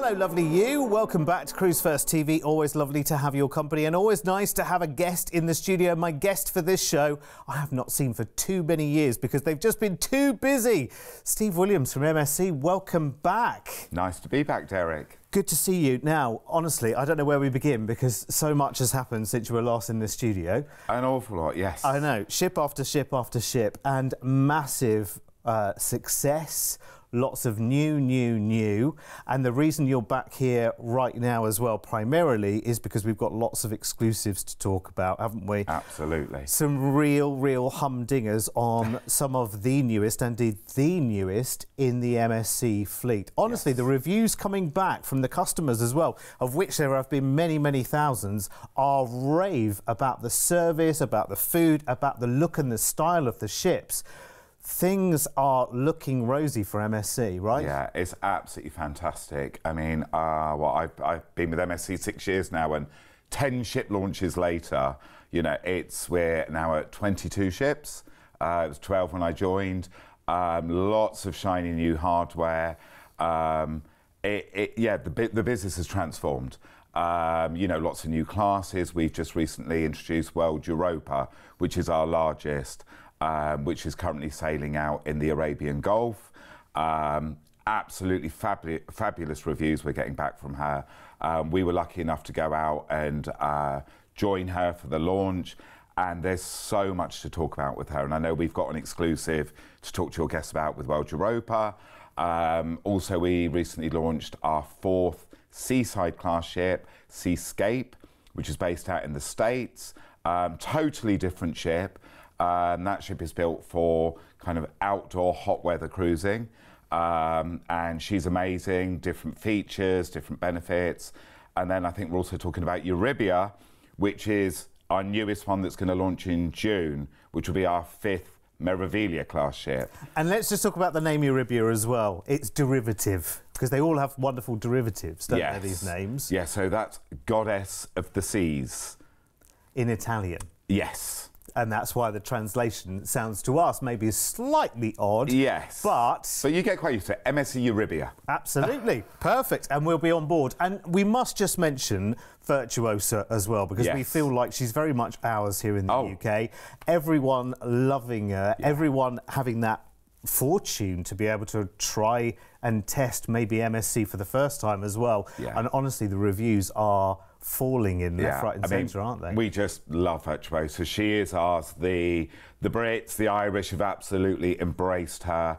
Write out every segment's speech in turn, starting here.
Hello, lovely you. Welcome back to Cruise1st TV. Always lovely to have your company and always nice to have a guest in the studio. My guest for this show, I have not seen for too many years because they've just been too busy. Steve Williams from MSC, welcome back. Nice to be back, Derek. Good to see you. Now, honestly, I don't know where we begin because so much has happened since you were last in the studio. An awful lot, yes. I know. Ship after ship after ship and massive success. Lots of new. And the reason you're back here right now as well, primarily, is because we've got lots of exclusives to talk about, haven't we? Absolutely. Some real humdingers on some of the newest, indeed the newest, in the MSC fleet. Honestly, yes. The reviews coming back from the customers as well, of which there have been many thousands, are rave about the service, about the food, about the look and the style of the ships. Things are looking rosy for MSC, right? Yeah, it's absolutely fantastic. I mean, well, I've been with MSC 6 years now, and 10 ship launches later, you know, we're now at 22 ships. It was 12 when I joined. Lots of shiny new hardware. Yeah, the business has transformed. You know, lots of new classes. We've just recently introduced World Europa, which is our largest. Which is currently sailing out in the Arabian Gulf. Absolutely fabulous reviews we're getting back from her. We were lucky enough to go out and join her for the launch, and there's so much to talk about with her. And I know we've got an exclusive to talk to your guests about with World Europa. Also, we recently launched our 4th seaside class ship, Seascape, which is based out in the States. Totally different ship. That ship is built for kind of outdoor hot weather cruising, and she's amazing, different features, different benefits. And then I think we're also talking about Euribia, which is our newest one that's going to launch in June, which will be our 5th Meraviglia class ship. And let's just talk about the name Euribia as well. It's derivative, because they all have wonderful derivatives, don't they, these names? Yeah, so that's Goddess of the Seas. In Italian? Yes. And that's why the translation sounds to us maybe slightly odd. Yes. But you get quite used to it. MSC Euribia. Absolutely. Perfect. And we'll be on board. And we must just mention Virtuosa as well, because we feel like she's very much ours here in the UK. Everyone loving her. Yeah. Everyone having that fortune to be able to try and test maybe MSC for the first time as well. Yeah. And honestly, the reviews are falling in left, right and centre, aren't they? We just love Virtuosa. She is ours. The Brits, the Irish have absolutely embraced her.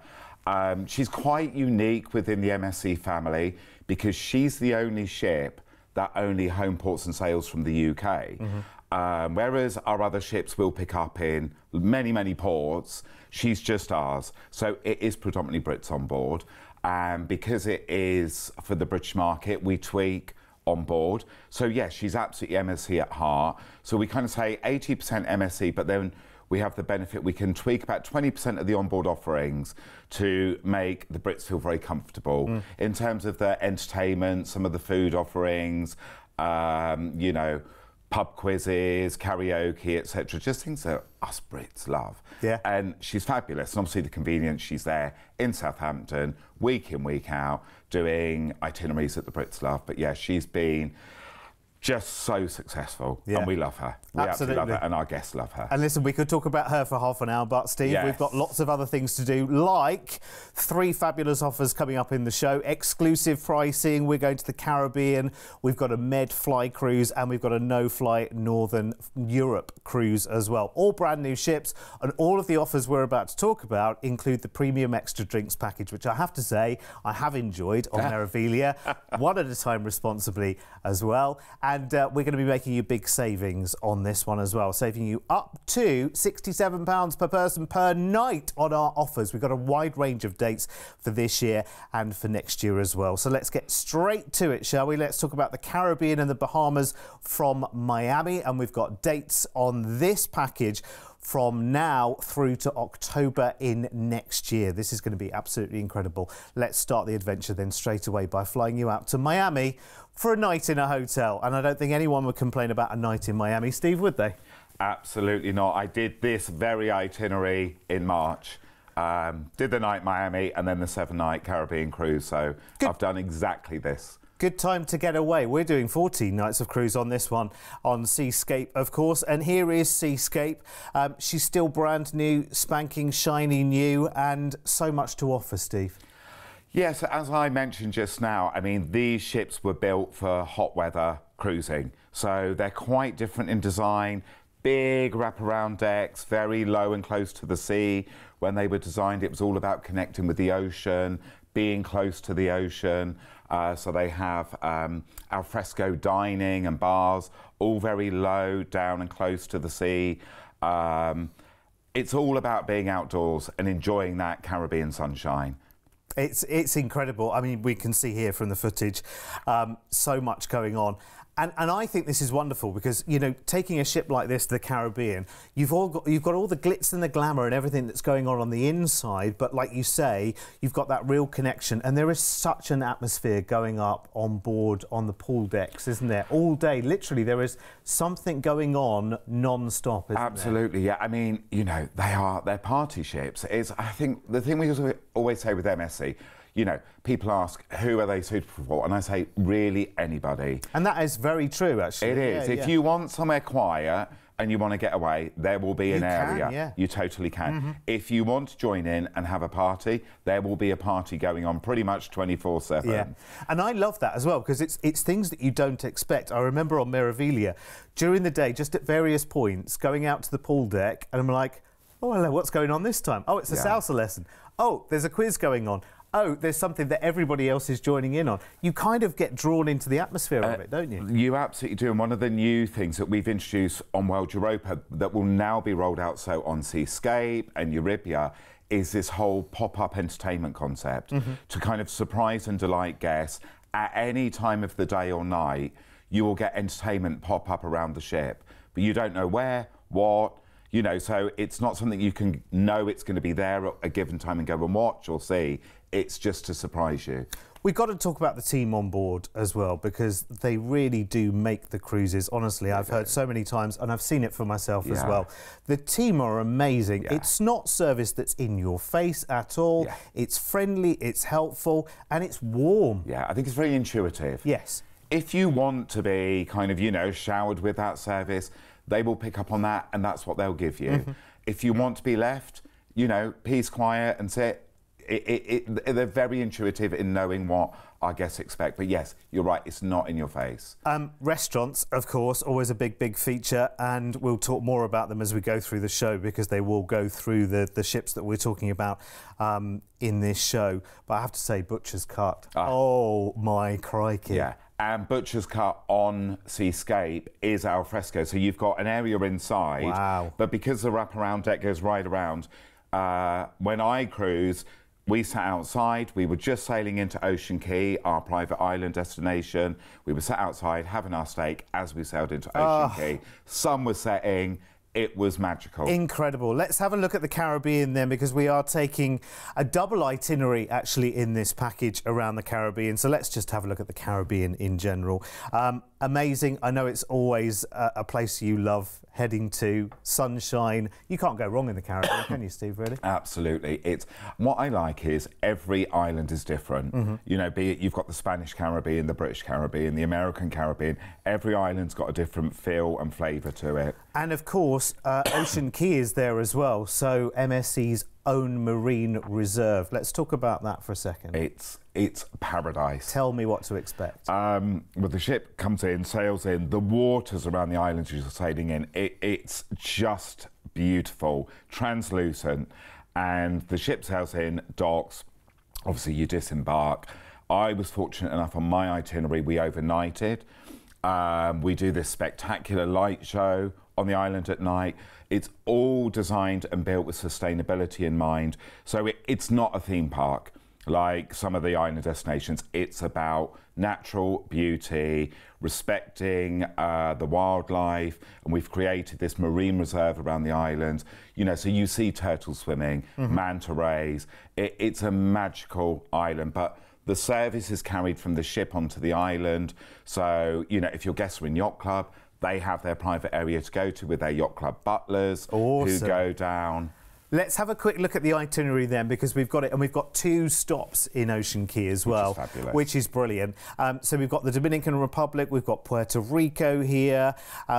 She's quite unique within the MSC family because she's the only ship that only home ports and sails from the UK. Mm-hmm. Whereas our other ships will pick up in many ports, she's just ours. So it is predominantly Brits on board. And because it is for the British market, we tweak on board. So yes, she's absolutely MSC at heart. So we kind of say 80% MSC, but then we have the benefit we can tweak about 20% of the onboard offerings to make the Brits feel very comfortable in terms of the entertainment, some of the food offerings, you know, pub quizzes, karaoke, etc. Just things that us Brits love. Yeah. And she's fabulous. And obviously the convenience, she's there in Southampton, week in, week out, doing itineraries that the Brits love. But yeah, she's been just so successful, and we love her. We absolutely love her, and our guests love her. And listen, we could talk about her for half an hour, but Steve, we've got lots of other things to do, like 3 fabulous offers coming up in the show, exclusive pricing, we're going to the Caribbean, we've got a Med Fly cruise, and we've got a no-fly Northern Europe cruise as well. All brand new ships, and all of the offers we're about to talk about include the premium extra drinks package, which I have to say I have enjoyed on Meraviglia, one at a time responsibly as well. And we're going to be making you big savings on this one as well, saving you up to £67 per person per night on our offers. We've got a wide range of dates for this year and for next year as well. So let's get straight to it, shall we? Let's talk about the Caribbean and the Bahamas from Miami. And we've got dates on this package from now through to October in next year. This is going to be absolutely incredible. Let's start the adventure then straight away by flying you out to Miami for a night in a hotel. And I don't think anyone would complain about a night in Miami, Steve, would they? Absolutely not. I did this very itinerary in March. Did the night Miami and then the 7-night Caribbean cruise. So I've done exactly this. Good time to get away. We're doing 14 nights of cruise on this one, on Seascape, of course. And here is Seascape. She's still brand new, spanking, shiny new, and so much to offer, Steve. Yes, as I mentioned just now, I mean, these ships were built for hot weather cruising. So they're quite different in design. Big wraparound decks, very low and close to the sea. When they were designed, it was all about connecting with the ocean, being close to the ocean. So they have al fresco dining and bars, all very low, down and close to the sea. It's all about being outdoors and enjoying that Caribbean sunshine. It's incredible. I mean, we can see here from the footage so much going on. And I think this is wonderful because, you know, taking a ship like this to the Caribbean, you've got all the glitz and the glamour and everything that's going on the inside, but like you say, you've got that real connection, and there is such an atmosphere going up on board on the pool decks, isn't there? All day, literally, there is something going on non-stop, isn't Absolutely, there? yeah. I mean, you know, they're party ships. I think the thing we always say with MSC, you know, people ask, who are they suitable for? And I say, really anybody. And that is very true, actually. It is. If you want somewhere quiet and you want to get away, there will be an area. You totally can. If you want to join in and have a party, there will be a party going on pretty much 24/7. Yeah, and I love that as well because it's things that you don't expect. I remember on Meraviglia, during the day, just at various points, going out to the pool deck, and I'm like, oh, hello, what's going on this time? Oh, it's a salsa lesson. Oh, there's a quiz going on. Oh, there's something that everybody else is joining in on. You kind of get drawn into the atmosphere of it, don't you? You absolutely do. And one of the new things that we've introduced on World Europa that will now be rolled out so on Seascape and Euribia is this whole pop-up entertainment concept to kind of surprise and delight guests at any time of the day or night. You will get entertainment pop up around the ship, but you don't know where, what. You know, so it's not something you can know it's going to be there at a given time and go and watch or see. It's just to surprise you. We've got to talk about the team on board as well because they really do make the cruises. Honestly, I've heard so many times and I've seen it for myself as well. The team are amazing. It's not service that's in your face at all. It's friendly, it's helpful and it's warm. Yeah, I think it's very intuitive. Yes. If you want to be kind of, you know, showered with that service, they will pick up on that and that's what they'll give you. If you want to be left, you know, peace, quiet and sit, they're very intuitive in knowing what our guests expect. But yes, you're right, it's not in your face. Restaurants, of course, always a big feature, and we'll talk more about them as we go through the show because they will go through the ships that we're talking about in this show. But I have to say, Butcher's Cut. Oh, my crikey. Yeah. And Butcher's Cut on Seascape is al fresco. So you've got an area inside. Wow. But because the wraparound deck goes right around, when I cruise, we sat outside. We were just sailing into Ocean Key, our private island destination. We were sat outside having our steak as we sailed into Ocean Key. Sun was setting. It was magical. Incredible. Let's have a look at the Caribbean then because we are taking a double itinerary actually in this package around the Caribbean. So let's just have a look at the Caribbean in general. Amazing. I know it's always a place you love heading to. Sunshine. You can't go wrong in the Caribbean, can you, Steve, really? Absolutely. What I like is every island is different. You know, be it you've got the Spanish Caribbean, the British Caribbean, the American Caribbean. Every island's got a different feel and flavour to it. And of course, Ocean Key is there as well. So MSC's own marine reserve. Let's talk about that for a second. It's paradise. Tell me what to expect. Well, the ship comes in, sails in, the waters around the islands you're sailing in, it's just beautiful, translucent, and the ship sails in, docks, obviously you disembark. I was fortunate enough on my itinerary, we overnighted. We do this spectacular light show on the island at night. It's all designed and built with sustainability in mind. So it's not a theme park like some of the island destinations. It's about natural beauty, respecting the wildlife, and we've created this marine reserve around the island. You know, so you see turtles swimming, manta rays. It's a magical island, but the service is carried from the ship onto the island. So, you know, if your guests are in Yacht Club, they have their private area to go to with their Yacht Club butlers who go down. Let's have a quick look at the itinerary then, because we've got it, and we've got 2 stops in Ocean Key as well, which is brilliant. So we've got the Dominican Republic, we've got Puerto Rico here,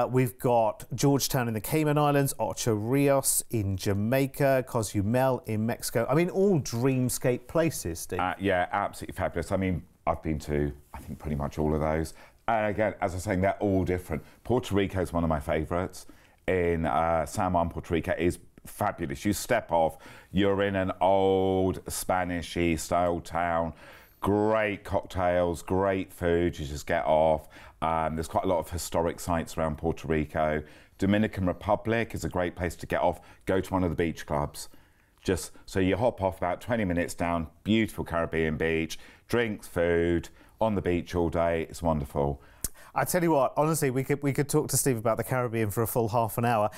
we've got Georgetown in the Cayman Islands, Ocho Rios in Jamaica, Cozumel in Mexico. I mean, all dreamscape places, Steve. Yeah, absolutely fabulous. I mean, I've been to, I think, pretty much all of those. And again, as I was saying, they're all different. Puerto Rico is one of my favourites. In San Juan, Puerto Rico is fabulous. You step off, you're in an old Spanish-y style town, great cocktails, great food, you just get off. There's quite a lot of historic sites around Puerto Rico. Dominican Republic is a great place to get off. Go to one of the beach clubs. Just so you hop off about 20 minutes down, beautiful Caribbean beach, drinks, food, on the beach all day, it's wonderful. I tell you what, honestly, we could talk to Steve about the Caribbean for a full half an hour.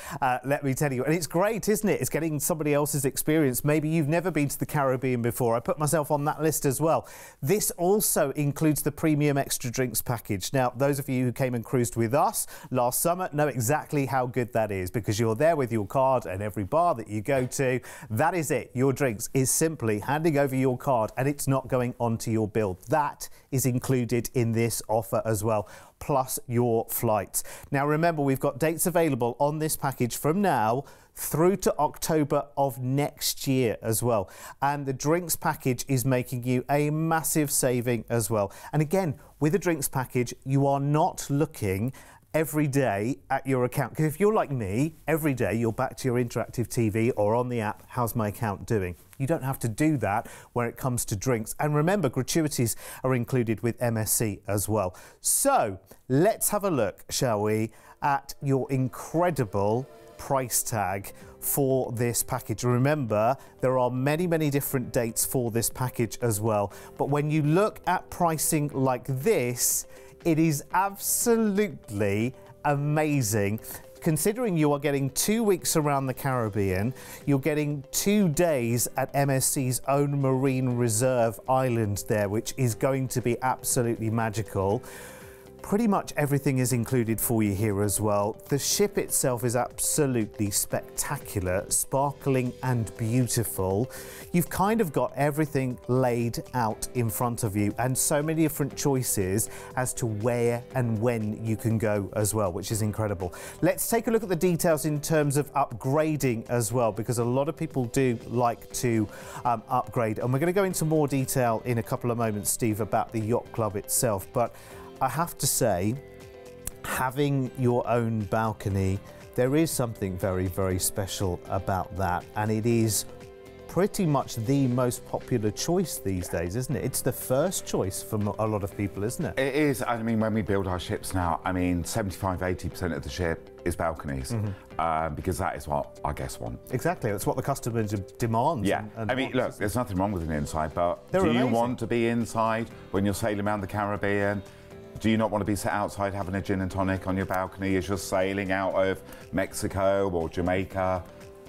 Let me tell you, and it's great, isn't it? It's getting somebody else's experience. Maybe you've never been to the Caribbean before. I put myself on that list as well. This also includes the premium extra drinks package. Now, those of you who came and cruised with us last summer know exactly how good that is, because you're there with your card, and every bar that you go to, that is it. Your drinks is simply handing over your card, and it's not going onto your bill. That is included in this offer as well, plus your flights. Now remember, we've got dates available on this package from now through to October of next year as well. And the drinks package is making you a massive saving as well. And again, with the drinks package, you are not looking every day at your account, because if you're like me, every day you're back to your interactive TV or on the app, how's my account doing? You don't have to do that when it comes to drinks. And remember, gratuities are included with MSC as well. So let's have a look, shall we, at your incredible price tag for this package. Remember, there are many, many different dates for this package as well. But when you look at pricing like this, it is absolutely amazing. Considering you are getting 2 weeks around the Caribbean, you're getting 2 days at MSC's own marine reserve island there, which is going to be absolutely magical. Pretty much everything is included for you here as well. The ship itself is absolutely spectacular, sparkling and beautiful. You've kind of got everything laid out in front of you, and so many different choices as to where and when you can go as well, which is incredible. Let's take a look at the details in terms of upgrading as well, because a lot of people do like to upgrade. And we're going to go into more detail in a couple of moments, Steve, about the yacht club itself. But I have to say, having your own balcony, there is something very, very special about that, and it is pretty much the most popular choice these days, isn't it? It's the first choice for a lot of people, isn't it? It is. I mean, when we build our ships now, I mean, 75–80% of the ship is balconies, because that is what our guests want. Exactly, that's what the customer demands. Yeah, I mean, look, there's nothing wrong with an inside, but do you want to be inside when you're sailing around the Caribbean? Do you not want to be sat outside having a gin and tonic on your balcony as you're sailing out of Mexico or Jamaica?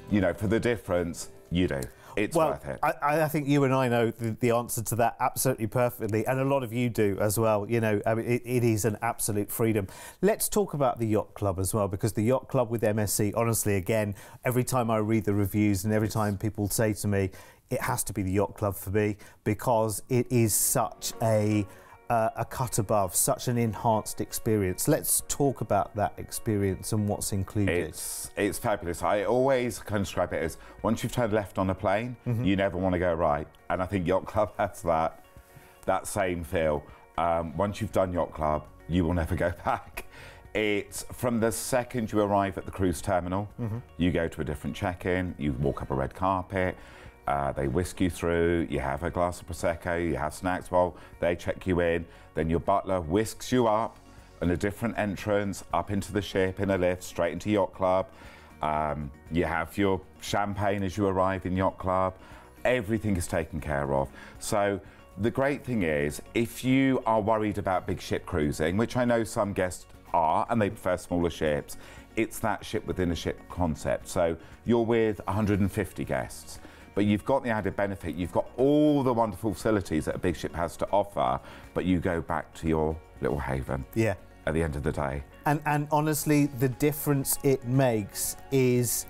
You know, for the difference, you do. It's worth it. I think you and I know the answer to that absolutely perfectly, and a lot of you do as well. You know, I mean, it is an absolute freedom. Let's talk about the Yacht Club as well, because the Yacht Club with MSC, honestly, again, every time I read the reviews and every time people say to me, it has to be the Yacht Club for me, because it is such a cut above, such an enhanced experience. Let's talk about that experience and what's included. It's fabulous. I always kind of describe it as, once you've turned left on a plane, you never want to go right. And I think Yacht Club has that same feel. Once you've done Yacht Club, you will never go back. It's from the second you arrive at the cruise terminal, you go to a different check-in, you walk up a red carpet, they whisk you through, you have a glass of Prosecco, you have snacks while they check you in, then your butler whisks you up on a different entrance, up into the ship in a lift, straight into Yacht Club. You have your champagne as you arrive in Yacht Club. Everything is taken care of. So the great thing is, if you are worried about big ship cruising, which I know some guests are, and they prefer smaller ships, it's that ship within a ship concept. So you're with 150 guests. But you've got the added benefit, you've got all the wonderful facilities that a big ship has to offer, but you go back to your little haven at the end of the day. And honestly, the difference it makes is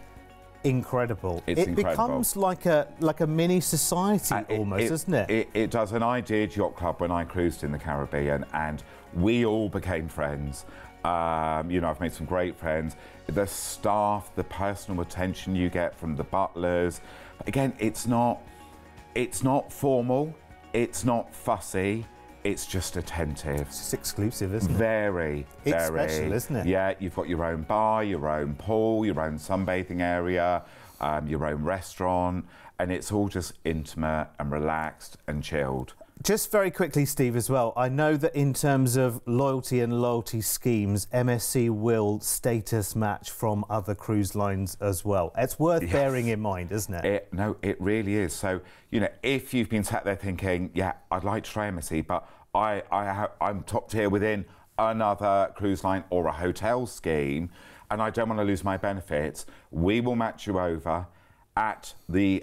incredible. It's incredible. Becomes like a mini society almost, doesn't it? It does. And I did yacht club when I cruised in the Caribbean, and we all became friends. You know, I've made some great friends. The staff, the personal attention you get from the butlers. Again, it's not formal, it's not fussy, it's just attentive. It's just exclusive, isn't it? Very, it's very. Special, isn't it? Yeah, you've got your own bar, your own pool, your own sunbathing area, your own restaurant, and it's all just intimate and relaxed and chilled. Just very quickly, Steve, as well, I know that in terms of loyalty and loyalty schemes, MSC will status match from other cruise lines as well. It's worth bearing in mind, isn't it? No, it really is. So, you know, if you've been sat there thinking, yeah, I'd like to try MSC, but I'm top tier within another cruise line or a hotel scheme, and I don't want to lose my benefits, we will match you over at the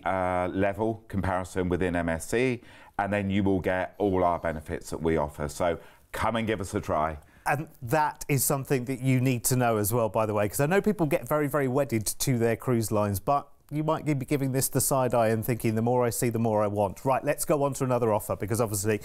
level comparison within MSC, and then you will get all our benefits that we offer. So come and give us a try. And that is something that you need to know as well, by the way, because I know people get very, very wedded to their cruise lines, but you might be giving this the side eye and thinking, the more I see, the more I want. Right, let's go on to another offer, because obviously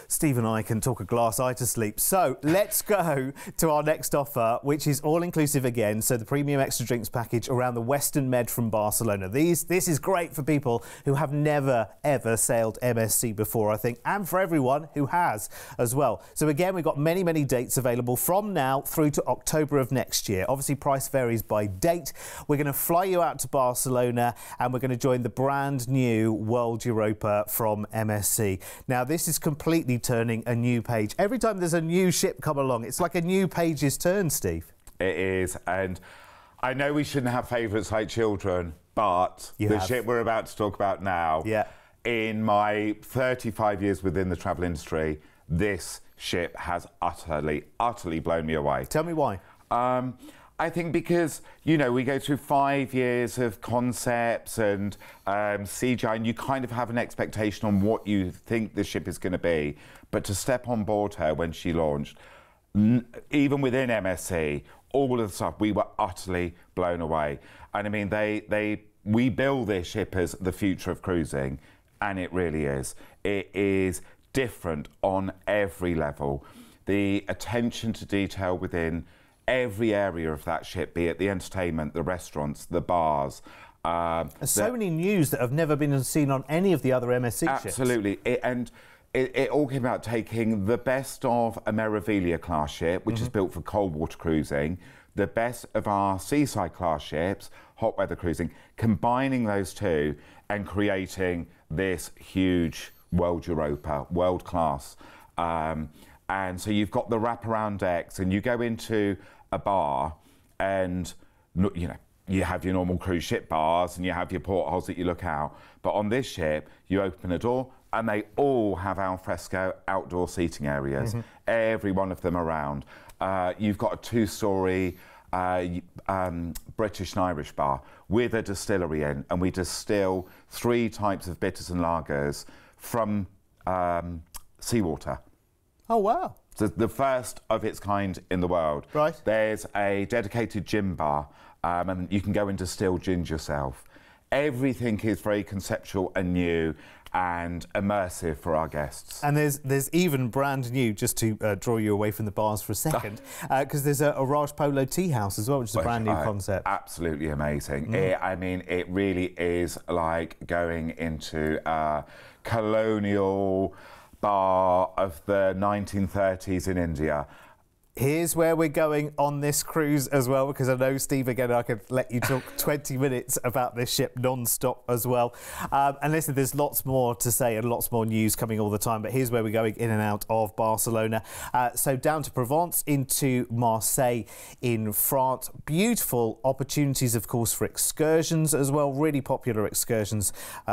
Steve and I can talk a glass eye to sleep. So let's go to our next offer, which is all-inclusive again. So the premium extra drinks package around the Western Med from Barcelona. This is great for people who have never, ever sailed MSC before, I think, and for everyone who has as well. So again, we've got many, many dates available from now through to October of next year. Obviously, price varies by date. We're going to fly you out to Barcelona, and we're going to join the brand new World Europa from MSC. Now, this is completely turning a new page. Every time there's a new ship come along, it's like a new page's turn, Steve. It is, and I know we shouldn't have favourites like children, but the ship we're about to talk about now, in my 35 years within the travel industry, this ship has utterly, utterly blown me away. Tell me why. I think because, you know, we go through 5 years of concepts and CGI, and you kind of have an expectation on what you think the ship is going to be. But to step on board her when she launched, even within MSC, all of the stuff, we were utterly blown away. And I mean, we bill this ship as the future of cruising, and it really is. It is different on every level. The attention to detail within every area of that ship, be it the entertainment, the restaurants, the bars. There's so many news that have never been seen on any of the other MSC ships. Absolutely. It all came about taking the best of a Meraviglia class ship, which is built for cold water cruising, the best of our seaside class ships, hot weather cruising, combining those two and creating this huge World Europa, world class. And so you've got the wraparound decks, and you go into a bar, and you know, you have your normal cruise ship bars and you have your portholes that you look out. But on this ship, you open a door and they all have al fresco outdoor seating areas, every one of them around. You've got a two-storey British and Irish bar with a distillery in, and we distill 3 types of bitters and lagers from seawater. Oh, wow. So the first of its kind in the world. Right. There's a dedicated gin bar, and you can go and distill gin yourself. Everything is very conceptual and new and immersive for our guests. And there's even brand new, just to draw you away from the bars for a second, because there's a Raj Polo tea house as well, which is a brand new concept. Absolutely amazing. I mean, it really is like going into a colonial bar of the 1930s in India. Here's where we're going on this cruise as well, because I know, Steve, again, I could let you talk 20 minutes about this ship non-stop as well. And listen, there's lots more to say and lots more news coming all the time, but here's where we're going in and out of Barcelona. So down to Provence, into Marseille in France. Beautiful opportunities, of course, for excursions as well. Really popular excursions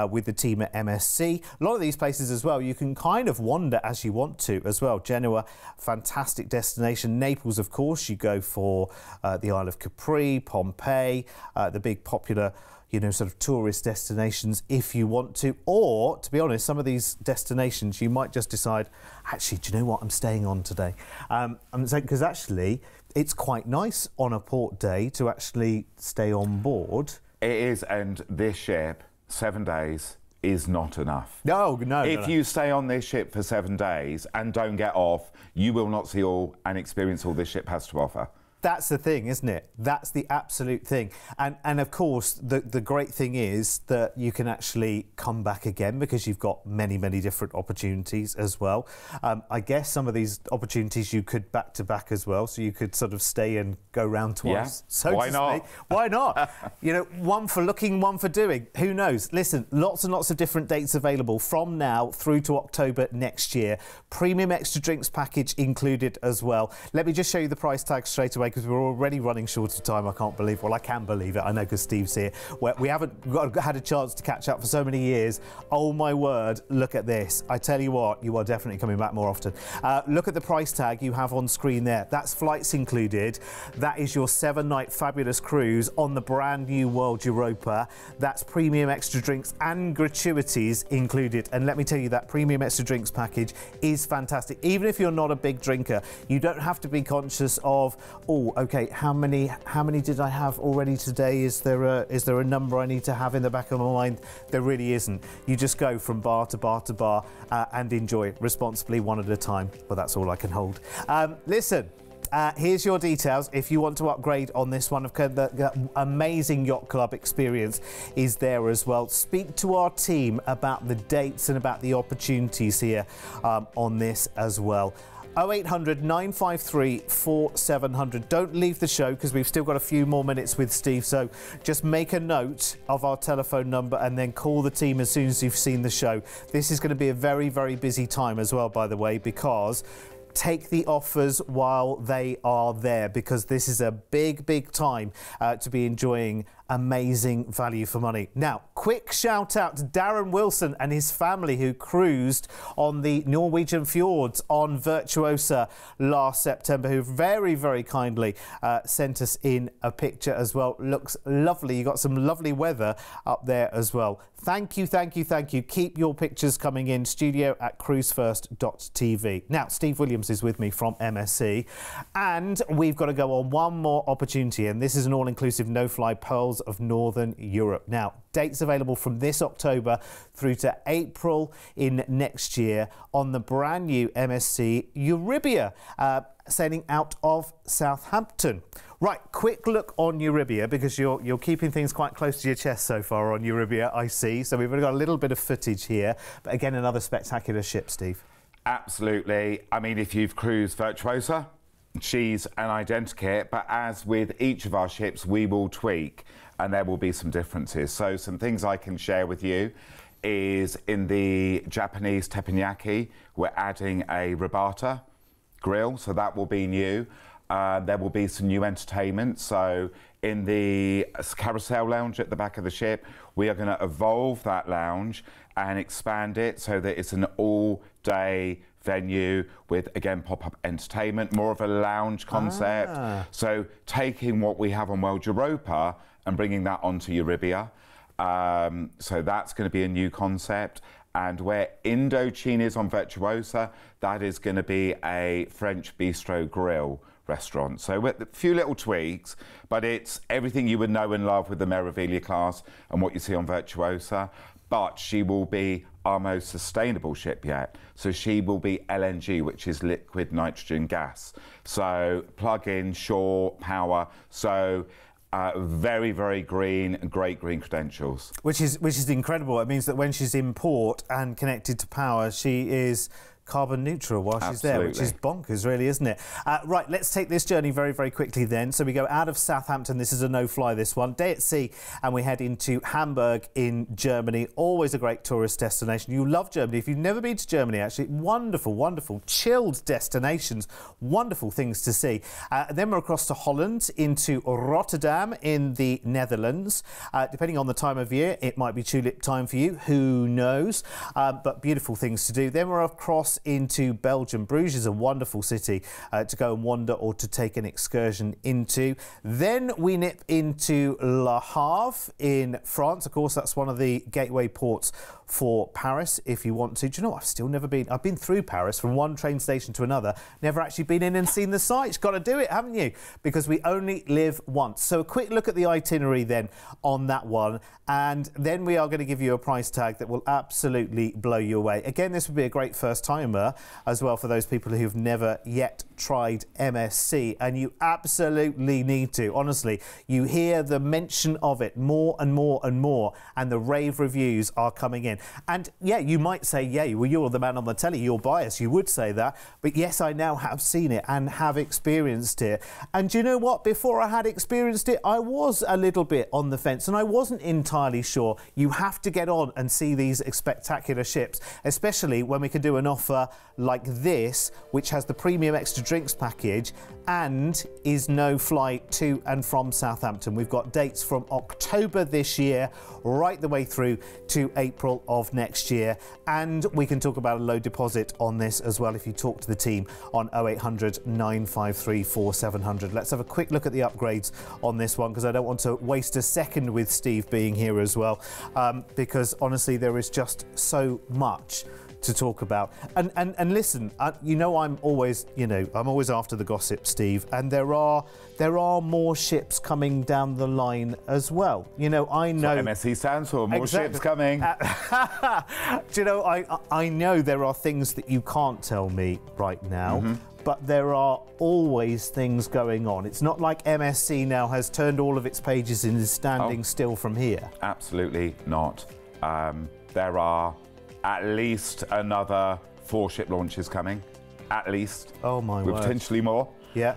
with the team at MSC. A lot of these places as well, you can kind of wander as you want to as well. Genoa, fantastic destination. Naples, of course, you go for the Isle of Capri, Pompeii, the big popular, you know, sort of tourist destinations if you want to. Or, to be honest, some of these destinations you might just decide, actually, do you know what, I'm staying on today. I'm saying, because actually it's quite nice on a port day to actually stay on board It is, and this ship, 7 days, is not enough. No. If you stay on this ship for 7 days and don't get off, you will not see all and experience all this ship has to offer. That's the thing, isn't it? That's the absolute thing. And of course, the great thing is that you can actually come back again because you've got many, many different opportunities as well. I guess some of these opportunities you could back to back as well. So you could sort of stay and go round twice. Yeah. So Why not? Why not? You know, one for looking, one for doing. Who knows? Listen, lots and lots of different dates available from now through to October next year. Premium extra drinks package included as well. Let me just show you the price tag straight away, because we're already running short of time. I can't believe, well, I can believe it. I know because Steve's here. We haven't had a chance to catch up for so many years. Oh my word, look at this. I tell you what, you are definitely coming back more often. Look at the price tag you have on screen there. That's flights included. That is your 7-night fabulous cruise on the brand new World Europa. That's premium extra drinks and gratuities included. And let me tell you, that premium extra drinks package is fantastic. Even if you're not a big drinker, you don't have to be conscious of, oh, okay, how many did I have already today? Is there a number I need to have in the back of my mind? There really isn't. You just go from bar to bar to bar and enjoy responsibly, one at a time. Well, that's all I can hold. Listen. Here's your details if you want to upgrade on this one. The amazing Yacht Club experience is there as well. Speak to our team about the dates and about the opportunities here on this as well. 0800 953 4700. Don't leave the show because we've still got a few more minutes with Steve, so just make a note of our telephone number and then call the team as soon as you've seen the show. This is going to be a very, very busy time as well, by the way, because take the offers while they are there, because this is a big, big time to be enjoying amazing value for money. Now, quick shout out to Darren Wilson and his family who cruised on the Norwegian fjords on Virtuosa last September, who very, very kindly sent us in a picture as well. Looks lovely. You got some lovely weather up there as well. Thank you, thank you, thank you. Keep your pictures coming in. studio@cruise1st.tv. Now, Steve Williams is with me from MSC, and we've got to go on one more opportunity, and this is an all-inclusive no-fly Pearls of Northern Europe. Now, dates available from this October through to April in next year on the brand new MSC Euribia, sailing out of Southampton. Right, quick look on Euribia, because you're keeping things quite close to your chest so far on Euribia, I see. So we've got a little bit of footage here, but again, another spectacular ship, Steve. Absolutely. I mean, if you've cruised Virtuosa, she's an identikit, but as with each of our ships, we will tweak and there will be some differences. So some things I can share with you is in the Japanese teppanyaki, we're adding a Rabata grill, so that will be new. There will be some new entertainment. So in the carousel lounge at the back of the ship, we are going to evolve that lounge and expand it so that it's an all-day venue with, again, pop-up entertainment, more of a lounge concept. So taking what we have on World Europa and bringing that onto Euribia. So that's going to be a new concept. And where Indochine is on Virtuosa, that is going to be a French bistro grill restaurant. So with a few little tweaks, but it's everything you would know and love with the Meraviglia class and what you see on Virtuosa. But she will be our most sustainable ship yet. So she will be LNG, which is liquid nitrogen gas. So plug-in, shore power. So very, very green, great green credentials. Which is incredible. It means that when she's in port and connected to power, she is carbon neutral while she's there, which is bonkers, really, isn't it? Right, let's take this journey very, very quickly then. So we go out of Southampton. This is a no-fly, this one. Day at sea, and we head into Hamburg in Germany. Always a great tourist destination. You love Germany. If you've never been to Germany, actually, wonderful, wonderful, chilled destinations. Wonderful things to see. Then we're across to Holland, into Rotterdam in the Netherlands. Depending on the time of year, it might be tulip time for you. Who knows? But beautiful things to do. Then we're across into Belgium. Bruges is a wonderful city to go and wander or to take an excursion into. Then we nip into Le Havre in France. Of course, that's one of the gateway ports for Paris if you want to. Do you know what? I've still never been. I've been through Paris from one train station to another. Never actually been in and seen the sights. Got to do it, haven't you? Because we only live once. So a quick look at the itinerary then on that one. And then we are going to give you a price tag that will absolutely blow you away. Again, this would be a great first timer as well for those people who've never yet tried MSC. And you absolutely need to. Honestly, you hear the mention of it more and more and more. And the rave reviews are coming in. And yeah, you might say, yeah, well, you're the man on the telly, you're biased. You would say that. But yes, I now have seen it and have experienced it. And do you know what? Before I had experienced it, I was a little bit on the fence and I wasn't entirely sure. You have to get on and see these spectacular ships, especially when we can do an offer like this, which has the premium extra drinks package and is no flight to and from Southampton. We've got dates from October this year right the way through to April of next year, and we can talk about a low deposit on this as well if you talk to the team on 0800 953 4700. Let's have a quick look at the upgrades on this one, because I don't want to waste a second with Steve being here as well, because honestly there is just so much to talk about. And listen, you know, I'm always after the gossip, Steve, and there are more ships coming down the line as well. You know, I know MSC stands for more ships coming. Do you know, I know there are things that you can't tell me right now. But there are always things going on. It's not like MSC now has turned all of its pages and is standing still from here. Absolutely not. There are at least another 4 ship launches coming. At least. Oh my word. With potentially more. Yeah.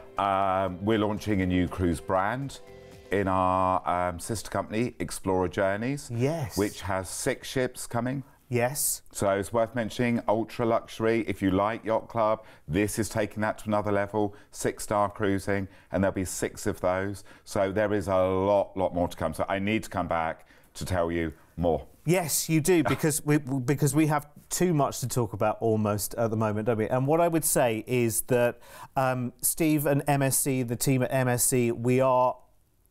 We're launching a new cruise brand in our sister company, Explorer Journeys. Yes. Which has 6 ships coming. Yes. So it's worth mentioning, ultra luxury. If you like Yacht Club, this is taking that to another level. 6-star cruising, and there'll be 6 of those. So there is a lot more to come. So I need to come back to tell you more. Yes, you do, because we have too much to talk about almost at the moment, don't we? And what I would say is that Steve and MSC, the team at MSC,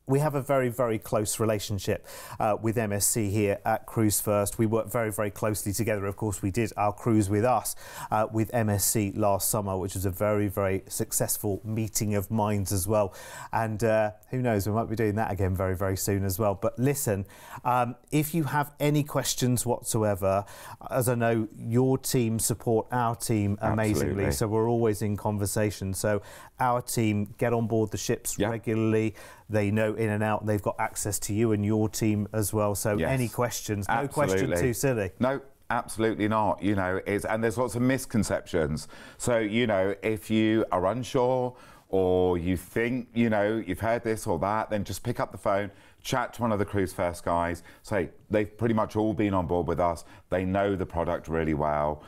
we have a very, very close relationship with MSC here at Cruise1st. We work very, very closely together. Of course, we did our Cruise with Us with MSC last summer, which was a very, very successful meeting of minds as well. And who knows, we might be doing that again very, very soon as well. But listen, if you have any questions whatsoever, as I know your team support our team amazingly, Absolutely. so we're always in conversation. So our team get on board the ships regularly. They know in and out. They've got access to you and your team as well. So any questions, no question too silly. No, absolutely not. You know, and there's lots of misconceptions. So, you know, if you are unsure or you think, you know, you've heard this or that, then just pick up the phone, chat to one of the Cruise1st guys. Say, they've pretty much all been on board with us. They know the product really well.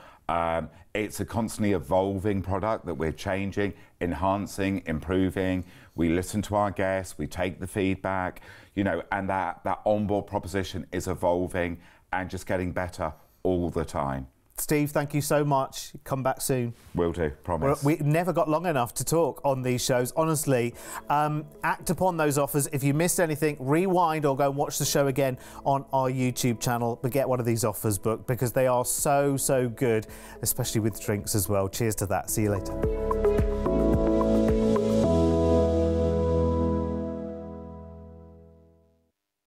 It's a constantly evolving product that we're changing, enhancing, improving. We listen to our guests, we take the feedback, you know, and that onboard proposition is evolving and just getting better all the time. Steve, thank you so much. Come back soon. Will do, promise. We never got long enough to talk on these shows, honestly. Act upon those offers. If you missed anything, rewind or go and watch the show again on our YouTube channel. But get one of these offers booked because they are so, so good, especially with drinks as well. Cheers to that. See you later.